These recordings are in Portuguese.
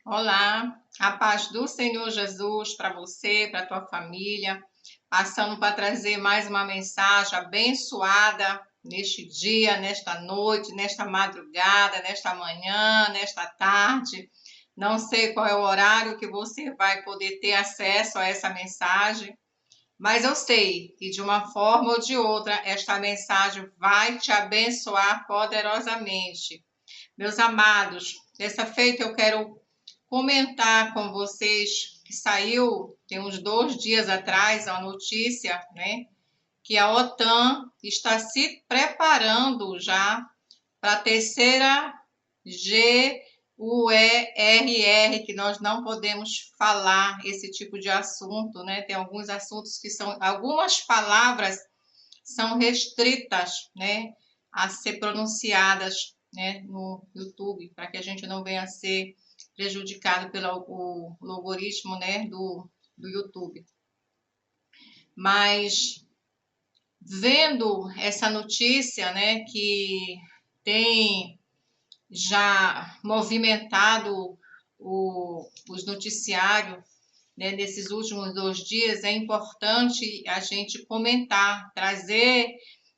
Olá, a paz do Senhor Jesus para você, para a tua família, passando para trazer mais uma mensagem abençoada neste dia, nesta noite, nesta madrugada, nesta manhã, nesta tarde. Não sei qual é o horário que você vai poder ter acesso a essa mensagem, mas eu sei que de uma forma ou de outra esta mensagem vai te abençoar poderosamente. Meus amados, dessa feita eu quero comentar com vocês que saiu tem uns 2 dias atrás a notícia, né, que a OTAN está se preparando já para a terceira GUERR, que nós não podemos falar esse tipo de assunto, né? Tem alguns assuntos que são, algumas palavras são restritas, né, a ser pronunciadas, né, no YouTube, para que a gente não venha a ser prejudicado pelo o algoritmo, né, do YouTube. Mas vendo essa notícia, né, que tem já movimentado os noticiários, né, nesses últimos 2 dias, é importante a gente comentar, trazer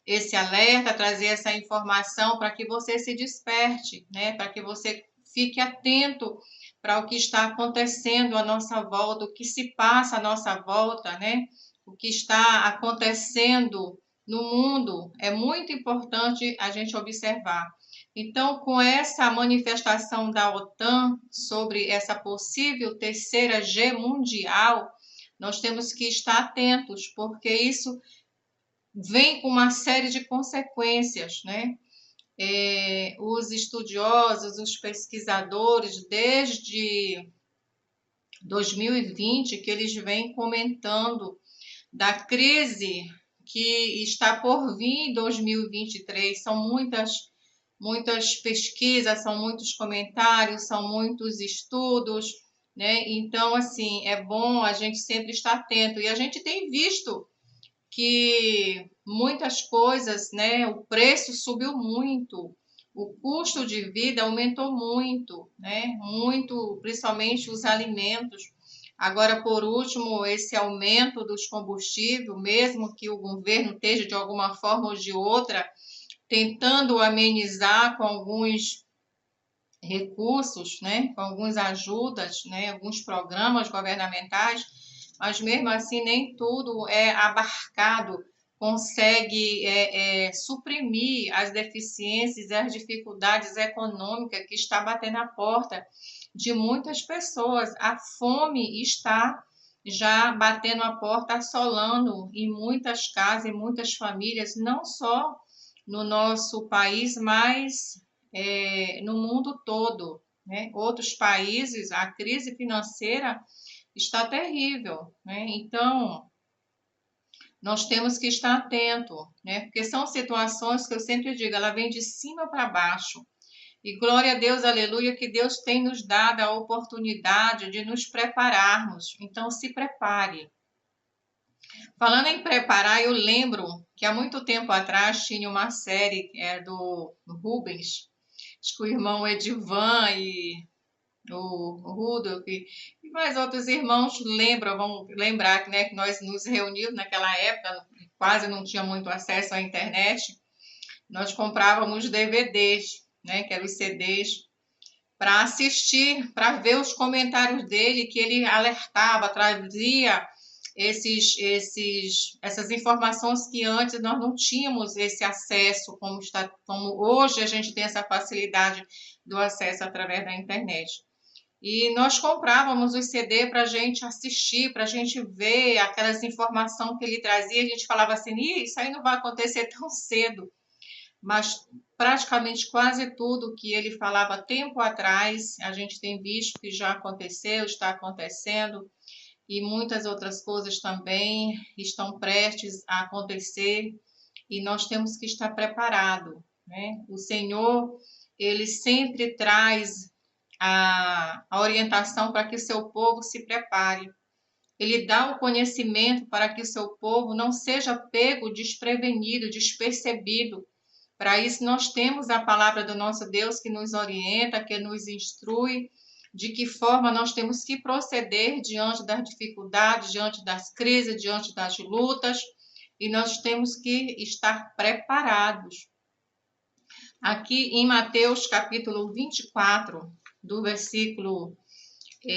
esse alerta, trazer essa informação para que você se desperte, né, para que você fique atento para o que está acontecendo à nossa volta, o que se passa à nossa volta, né, o que está acontecendo no mundo, é muito importante a gente observar. Então, com essa manifestação da OTAN sobre essa possível terceira G mundial, nós temos que estar atentos, porque isso vem com uma série de consequências, né? Os estudiosos, os pesquisadores, desde 2020, que eles vêm comentando da crise que está por vir em 2023. São muitas pesquisas, são muitos comentários, são muitos estudos, né? Então, assim, é bom a gente sempre estar atento. E a gente tem visto que muitas coisas, né? O preço subiu muito, o custo de vida aumentou muito, né? Muito, principalmente os alimentos. Agora, por último, esse aumento dos combustíveis, mesmo que o governo esteja de alguma forma ou de outra tentando amenizar com alguns recursos, né, com algumas ajudas, né, alguns programas governamentais, mas mesmo assim nem tudo é abarcado, consegue suprimir as deficiências e as dificuldades econômicas que está batendo a porta de muitas pessoas. A fome está já batendo a porta, assolando em muitas casas, em muitas famílias, não só no nosso país, mas no mundo todo, né? Outros países, a crise financeira está terrível, né? Então, nós temos que estar atento, né? Porque são situações que eu sempre digo, ela vem de cima para baixo. E glória a Deus, aleluia, que Deus tem nos dado a oportunidade de nos prepararmos. Então, se prepare. Falando em preparar, eu lembro que há muito tempo atrás tinha uma série do Rubens, acho que o irmão Edivan e o Rudolf e mais outros irmãos lembram, vão lembrar, né, que nós nos reunimos naquela época, quase não tinha muito acesso à internet, nós comprávamos DVDs, né, que eram os CDs, para assistir, para ver os comentários dele, que ele alertava, trazia essas informações que antes nós não tínhamos esse acesso, como hoje a gente tem essa facilidade do acesso através da internet. E nós comprávamos os CD para a gente assistir, para a gente ver aquelas informações que ele trazia. A gente falava assim: isso aí não vai acontecer tão cedo. Mas praticamente quase tudo que ele falava tempo atrás, a gente tem visto que já aconteceu, está acontecendo, e muitas outras coisas também estão prestes a acontecer, e nós temos que estar preparados, né? O Senhor, ele sempre traz a orientação para que o seu povo se prepare. Ele dá o conhecimento para que o seu povo não seja pego desprevenido, despercebido. Para isso, nós temos a palavra do nosso Deus que nos orienta, que nos instrui, de que forma nós temos que proceder diante das dificuldades, diante das crises, diante das lutas, e nós temos que estar preparados. Aqui em Mateus capítulo 24, do versículo 1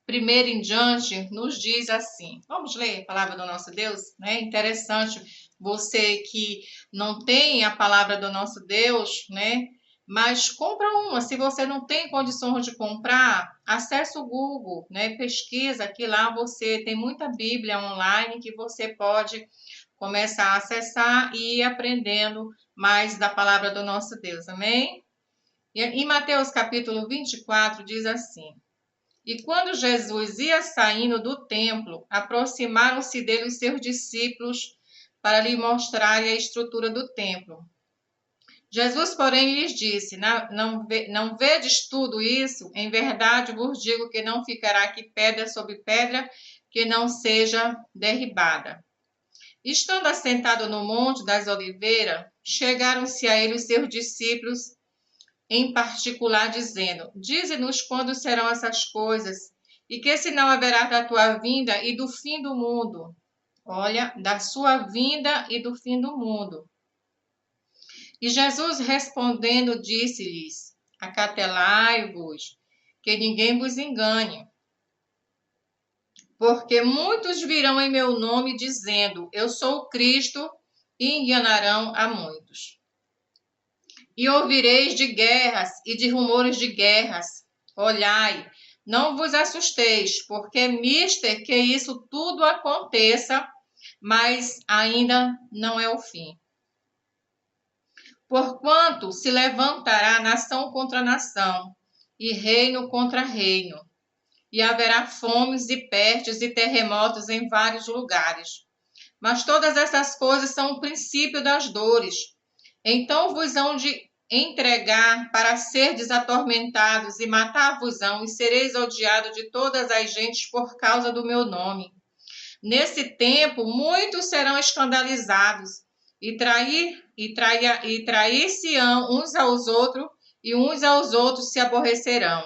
em diante, nos diz assim. Vamos ler a palavra do nosso Deus? É interessante você que não tem a palavra do nosso Deus, né? Mas compra uma. Se você não tem condições de comprar, acesse o Google, né? Pesquisa, que lá você tem muita Bíblia online que você pode começar a acessar e ir aprendendo mais da palavra do nosso Deus, amém? E em Mateus capítulo 24 diz assim: E quando Jesus ia saindo do templo, aproximaram-se dele os seus discípulos para lhe mostrarem a estrutura do templo. Jesus, porém, lhes disse: Não vedes tudo isso? Em verdade vos digo que não ficará aqui pedra sobre pedra que não seja derribada. Estando assentado no Monte das Oliveiras, chegaram-se a ele os seus discípulos, em particular, dizendo: Dize-nos quando serão essas coisas, e que sinal haverá da tua vinda e do fim do mundo. Olha, da sua vinda e do fim do mundo. E Jesus respondendo disse-lhes: Acautelai-vos, que ninguém vos engane. Porque muitos virão em meu nome dizendo: Eu sou o Cristo, e enganarão a muitos. E ouvireis de guerras e de rumores de guerras. Olhai, não vos assusteis, porque é mister que isso tudo aconteça, mas ainda não é o fim. Porquanto se levantará nação contra nação, e reino contra reino, e haverá fomes e pestes e terremotos em vários lugares. Mas todas essas coisas são o princípio das dores. Então vos hão de entregar para serdes atormentados, e matar-vos-ão, e sereis odiados de todas as gentes por causa do meu nome. Nesse tempo, muitos serão escandalizados, e trair-se-ão uns aos outros, e uns aos outros se aborrecerão.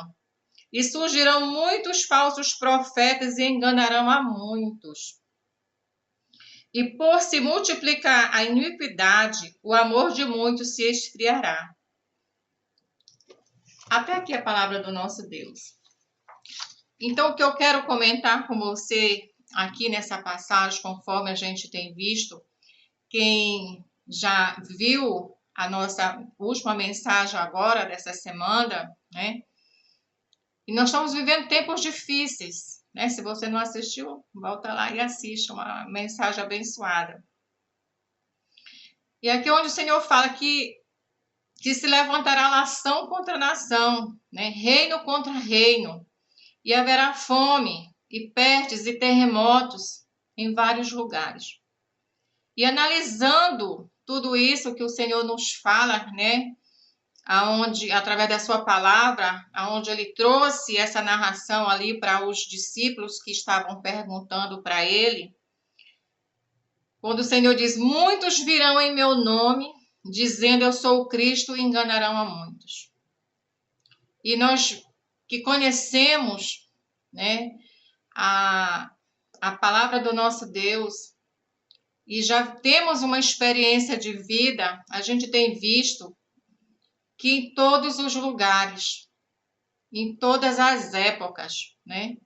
E surgirão muitos falsos profetas e enganarão a muitos. E por se multiplicar a iniquidade, o amor de muitos se esfriará. Até aqui a palavra do nosso Deus. Então, o que eu quero comentar com você aqui nessa passagem, conforme a gente tem visto, quem já viu a nossa última mensagem agora, dessa semana, né? E nós estamos vivendo tempos difíceis, né? Se você não assistiu, volta lá e assista, uma mensagem abençoada. E aqui onde o Senhor fala que se levantará nação contra nação, né? Reino contra reino, e haverá fome, e pestes e terremotos em vários lugares. E analisando tudo isso que o Senhor nos fala, né? Aonde, através da sua palavra, aonde ele trouxe essa narração ali para os discípulos que estavam perguntando para ele, quando o Senhor diz: muitos virão em meu nome, dizendo eu sou o Cristo, e enganarão a muitos. E nós que conhecemos, né, a palavra do nosso Deus, e já temos uma experiência de vida, a gente tem visto que em todos os lugares, em todas as épocas, né,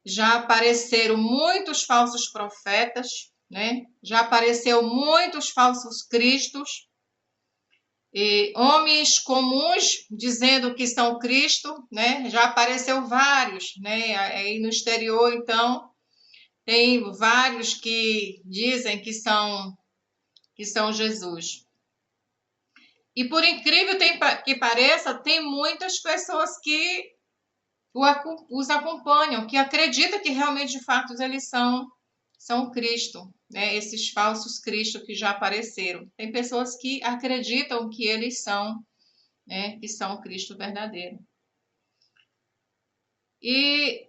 já apareceram muitos falsos profetas, né, já apareceu muitos falsos cristos, e homens comuns dizendo que são Cristo, né, já apareceu vários, né, aí no exterior, então, tem vários que dizem que são Jesus. E por incrível que pareça, tem muitas pessoas que os acompanham, que acreditam que realmente, de fato, eles são Cristo, né? Esses falsos Cristos que já apareceram. Tem pessoas que acreditam que eles são, né? Que são o Cristo verdadeiro. E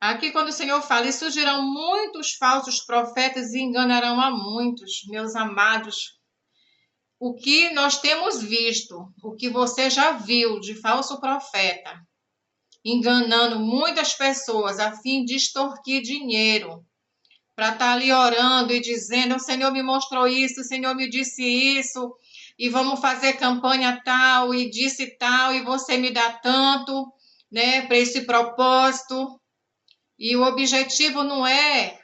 aqui quando o Senhor fala, e surgirão muitos falsos profetas e enganarão a muitos, meus amados. O que nós temos visto, o que você já viu de falso profeta, enganando muitas pessoas a fim de extorquir dinheiro, para estar ali orando e dizendo: o Senhor me mostrou isso, o Senhor me disse isso, e vamos fazer campanha tal, e disse tal, e você me dá tanto, né, para esse propósito. E o objetivo não é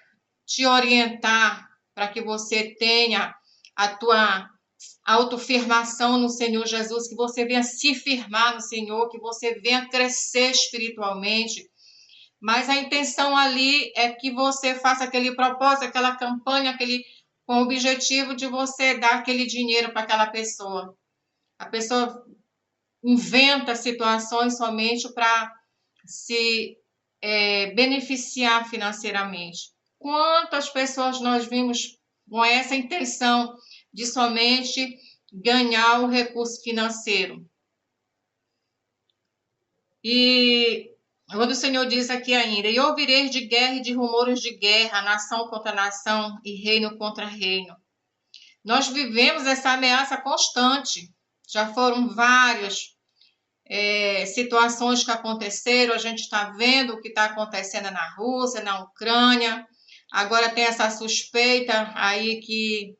te orientar para que você tenha a tua autofirmação no Senhor Jesus, que você venha se firmar no Senhor, que você venha crescer espiritualmente. Mas a intenção ali é que você faça aquele propósito, aquela campanha, com o objetivo de você dar aquele dinheiro para aquela pessoa. A pessoa inventa situações somente para se beneficiar financeiramente. Quantas pessoas nós vimos com essa intenção de somente ganhar o recurso financeiro? E quando o Senhor diz aqui ainda: e ouvireis de guerra e de rumores de guerra, nação contra nação e reino contra reino. Nós vivemos essa ameaça constante. Já foram várias situações que aconteceram, a gente está vendo o que está acontecendo na Rússia, na Ucrânia. Agora tem essa suspeita aí que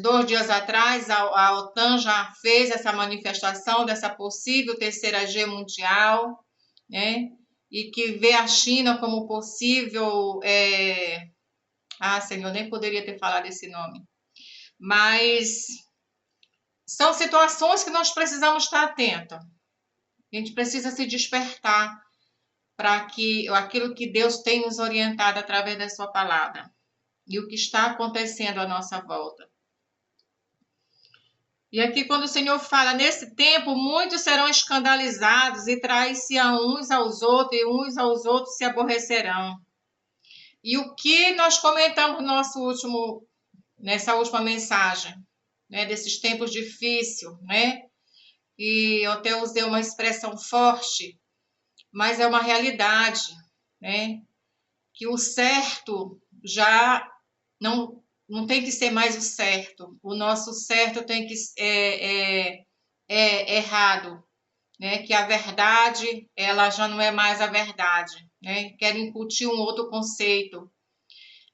2 dias atrás a OTAN já fez essa manifestação dessa possível terceira G mundial, né? E que vê a China como possível... Senhor, nem poderia ter falado esse nome. Mas são situações que nós precisamos estar atentos. A gente precisa se despertar para que aquilo que Deus tem nos orientado através da sua palavra e o que está acontecendo à nossa volta. E aqui quando o Senhor fala: nesse tempo muitos serão escandalizados e trair-se-ão uns aos outros e uns aos outros se aborrecerão. E o que nós comentamos nessa última mensagem, né, desses tempos difíceis, né? E eu até usei uma expressão forte, mas é uma realidade, né? Que o certo já não tem que ser mais o certo. O nosso certo tem que errado, né? Que a verdade ela já não é mais a verdade, né? Quer incutir um outro conceito.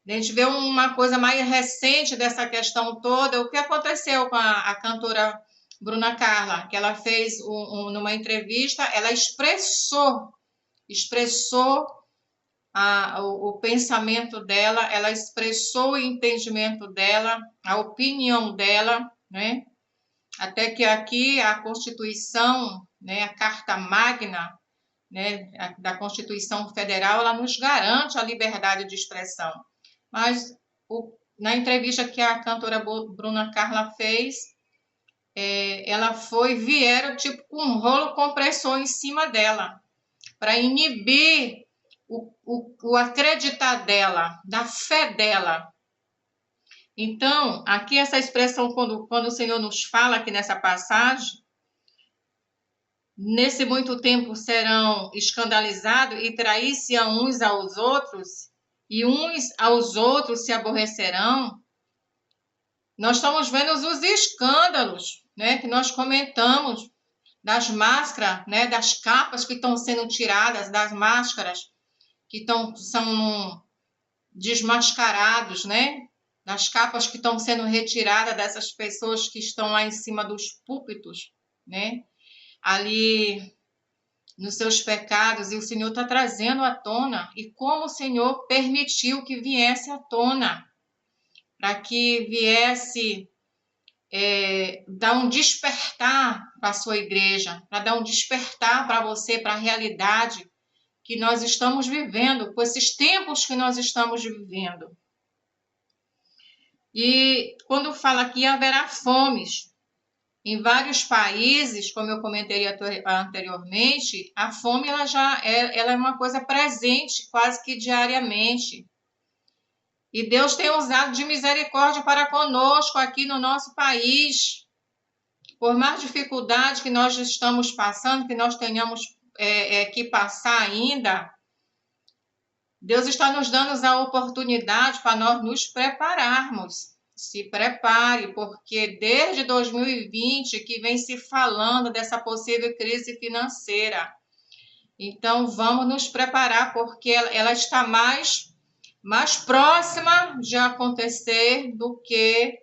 A gente vê uma coisa mais recente dessa questão toda, o que aconteceu com a cantora Bruna Carla, que ela fez numa entrevista, ela expressou o pensamento dela, ela expressou o entendimento dela, a opinião dela, né? Até que aqui a Constituição, né, a Carta Magna, né, da Constituição Federal, ela nos garante a liberdade de expressão. Mas na entrevista que a cantora Bruna Carla fez, vieram tipo com um rolo compressor em cima dela, para inibir o acreditar dela, da fé dela. Então, aqui essa expressão, quando o Senhor nos fala aqui nessa passagem, nesse muito tempo serão escandalizados e trair-se-ão uns aos outros, e uns aos outros se aborrecerão. Nós estamos vendo os escândalos, né, que nós comentamos, das máscaras, né, das capas que estão sendo tiradas, das máscaras que são desmascarados, né? Das capas que estão sendo retiradas dessas pessoas que estão lá em cima dos púlpitos, né? Ali nos seus pecados, e o Senhor está trazendo à tona, e como o Senhor permitiu que viesse à tona, para que viesse dar um despertar para a sua igreja, para dar um despertar para você, para a realidade que nós estamos vivendo, com esses tempos que nós estamos vivendo. E quando fala aqui, haverá fomes. Em vários países, como eu comentei anteriormente, a fome ela é uma coisa presente quase que diariamente. E Deus tem usado de misericórdia para conosco aqui no nosso país. Por mais dificuldade que nós estamos passando, que nós tenhamos que passar ainda, Deus está nos dando a oportunidade para nós nos prepararmos. Se prepare, porque desde 2020 que vem se falando dessa possível crise financeira. Então, vamos nos preparar, porque ela está mais próxima de acontecer do que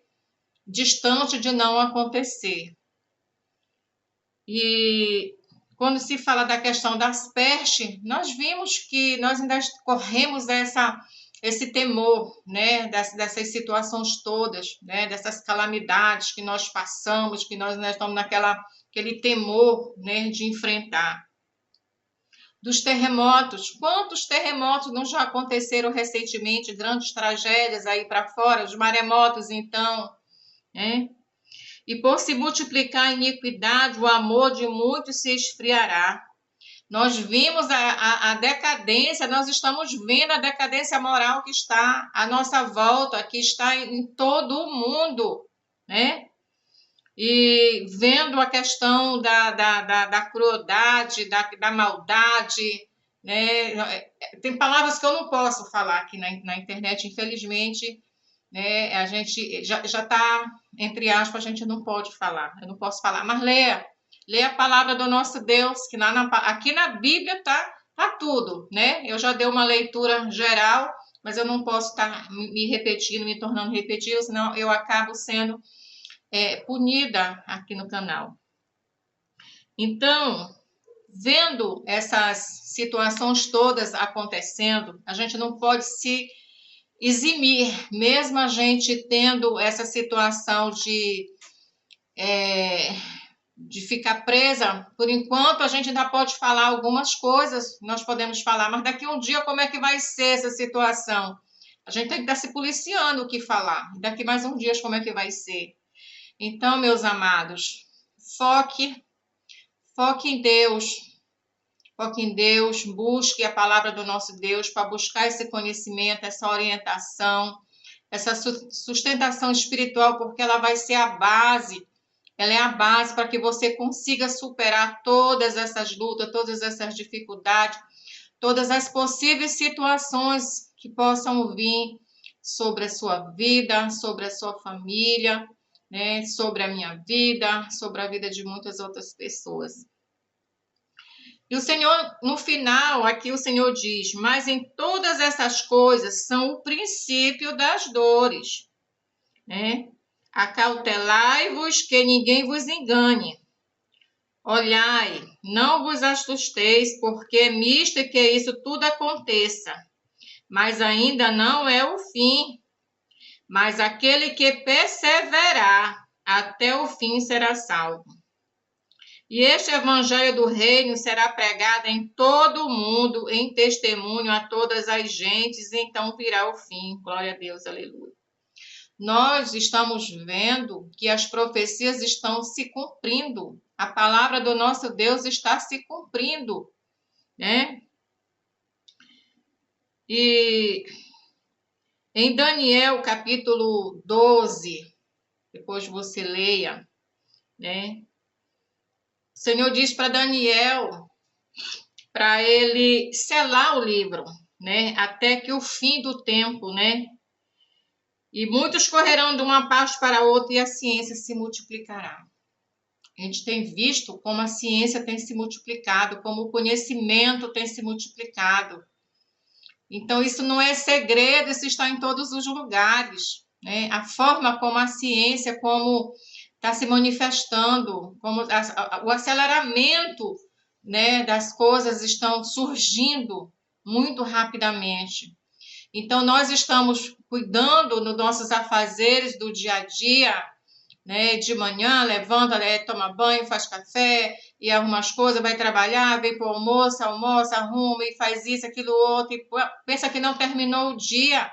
distante de não acontecer. E quando se fala da questão das pestes, nós vimos que nós ainda corremos esse temor, né, dessas situações todas, né, dessas calamidades que nós passamos, que nós estamos aquele temor, né, de enfrentar. Dos terremotos, quantos terremotos não já aconteceram recentemente, grandes tragédias aí para fora, os maremotos então, né? E por se multiplicar a iniquidade, o amor de muitos se esfriará. Nós vimos a decadência, nós estamos vendo a decadência moral que está à nossa volta, que está em todo o mundo, né? E vendo a questão da crueldade, da maldade, né? Tem palavras que eu não posso falar aqui na internet, infelizmente, né? A gente já está, entre aspas, a gente não pode falar, eu não posso falar, mas leia a palavra do nosso Deus, que aqui na Bíblia tá tudo, né? Eu já dei uma leitura geral, mas eu não posso estar me repetindo, me tornando repetitiva, senão eu acabo sendo punida aqui no canal. Então, vendo essas situações todas acontecendo, a gente não pode se eximir, mesmo a gente tendo essa situação de ficar presa. Por enquanto, a gente ainda pode falar algumas coisas, nós podemos falar, mas daqui a um dia como é que vai ser essa situação? A gente tem que estar se policiando o que falar. Daqui mais uns dias como é que vai ser? Então, meus amados, foque em Deus. Foque em Deus, busque a palavra do nosso Deus para buscar esse conhecimento, essa orientação, essa sustentação espiritual, porque ela vai ser a base. Ela é a base para que você consiga superar todas essas lutas, todas essas dificuldades, todas as possíveis situações que possam vir sobre a sua vida, sobre a sua família, né, sobre a minha vida, sobre a vida de muitas outras pessoas. E o Senhor, no final, aqui o Senhor diz, mas em todas essas coisas são o princípio das dores, né? Acautelai-vos que ninguém vos engane. Olhai, não vos assusteis, porque é misto que isso tudo aconteça. Mas ainda não é o fim. Mas aquele que perseverar até o fim será salvo. E este evangelho do reino será pregado em todo o mundo, em testemunho a todas as gentes, e então virá o fim. Glória a Deus, aleluia. Nós estamos vendo que as profecias estão se cumprindo. A palavra do nosso Deus está se cumprindo, né? E em Daniel, capítulo 12, depois você leia, né? O Senhor diz para Daniel, para ele selar o livro, né? Até que o fim do tempo, né? E muitos correrão de uma parte para outra e a ciência se multiplicará. A gente tem visto como a ciência tem se multiplicado, como o conhecimento tem se multiplicado. Então, isso não é segredo, isso está em todos os lugares, né? A forma como a ciência, como está se manifestando, como o aceleramento, né, das coisas estão surgindo muito rapidamente. Então, nós estamos cuidando dos nossos afazeres do dia a dia, né? De manhã, levanta, toma banho, faz café e arruma as coisas, vai trabalhar, vem para o almoço, almoça, arruma e faz isso, aquilo, outro, e pensa que não terminou o dia.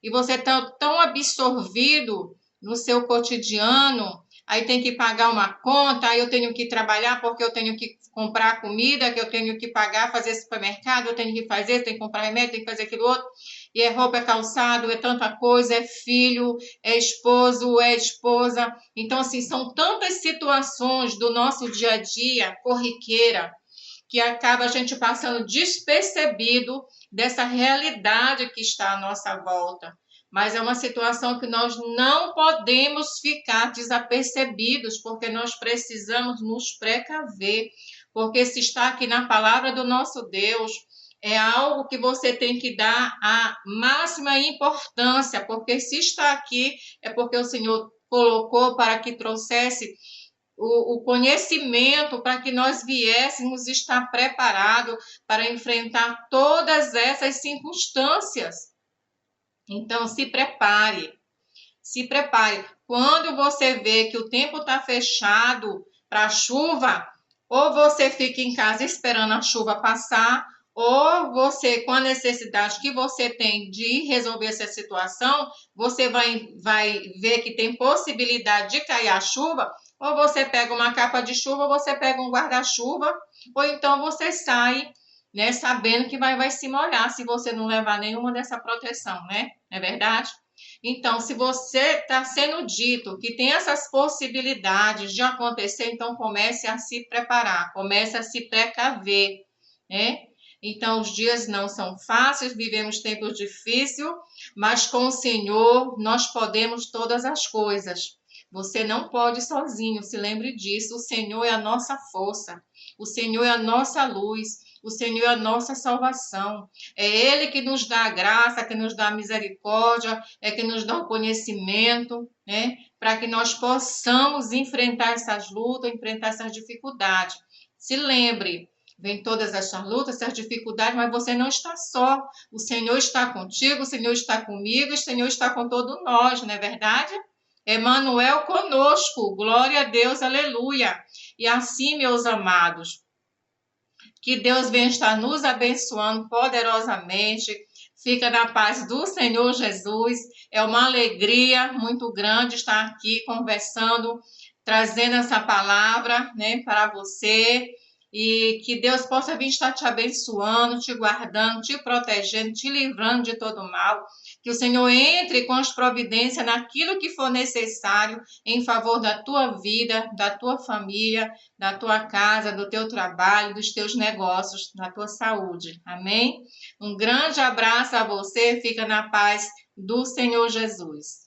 E você está tão absorvido no seu cotidiano, aí tem que pagar uma conta, aí eu tenho que trabalhar porque eu tenho que comprar comida, que eu tenho que pagar, fazer supermercado, eu tenho que fazer, tenho que comprar remédio, tenho que fazer aquilo outro. E é roupa, é calçado, é tanta coisa, é filho, é esposo, é esposa. Então, assim, são tantas situações do nosso dia a dia, corriqueira, que acaba a gente passando despercebido dessa realidade que está à nossa volta. Mas é uma situação que nós não podemos ficar desapercebidos, porque nós precisamos nos precaver, porque se está aqui na palavra do nosso Deus, é algo que você tem que dar a máxima importância, porque se está aqui, é porque o Senhor colocou para que trouxesse o conhecimento para que nós viéssemos estar preparados para enfrentar todas essas circunstâncias. Então, se prepare, se prepare. Quando você vê que o tempo está fechado para a chuva, ou você fica em casa esperando a chuva passar, ou você, com a necessidade que você tem de resolver essa situação, você vai ver que tem possibilidade de cair a chuva, ou você pega uma capa de chuva, ou você pega um guarda-chuva, ou então você sai, né, sabendo que vai se molhar se você não levar nenhuma dessa proteção, né? Não é verdade? Então, se você está sendo dito que tem essas possibilidades de acontecer, então comece a se preparar, comece a se precaver, né? Então, os dias não são fáceis, vivemos tempos difíceis, mas com o Senhor nós podemos todas as coisas. Você não pode sozinho, se lembre disso. O Senhor é a nossa força, o Senhor é a nossa luz, o Senhor é a nossa salvação. É Ele que nos dá a graça, que nos dá a misericórdia, é que nos dá o conhecimento, né? Para que nós possamos enfrentar essas lutas, enfrentar essas dificuldades. Se lembre, vem todas essas lutas, essas dificuldades, mas você não está só. O Senhor está contigo, o Senhor está comigo, o Senhor está com todos nós, não é verdade? Emmanuel conosco, glória a Deus, aleluia. E assim, meus amados, que Deus venha estar nos abençoando poderosamente. Fica na paz do Senhor Jesus. É uma alegria muito grande estar aqui conversando, trazendo essa palavra, né, para você. E que Deus possa vir estar te abençoando, te guardando, te protegendo, te livrando de todo mal. Que o Senhor entre com as providências naquilo que for necessário em favor da tua vida, da tua família, da tua casa, do teu trabalho, dos teus negócios, da tua saúde. Amém? Um grande abraço a você. Fica na paz do Senhor Jesus.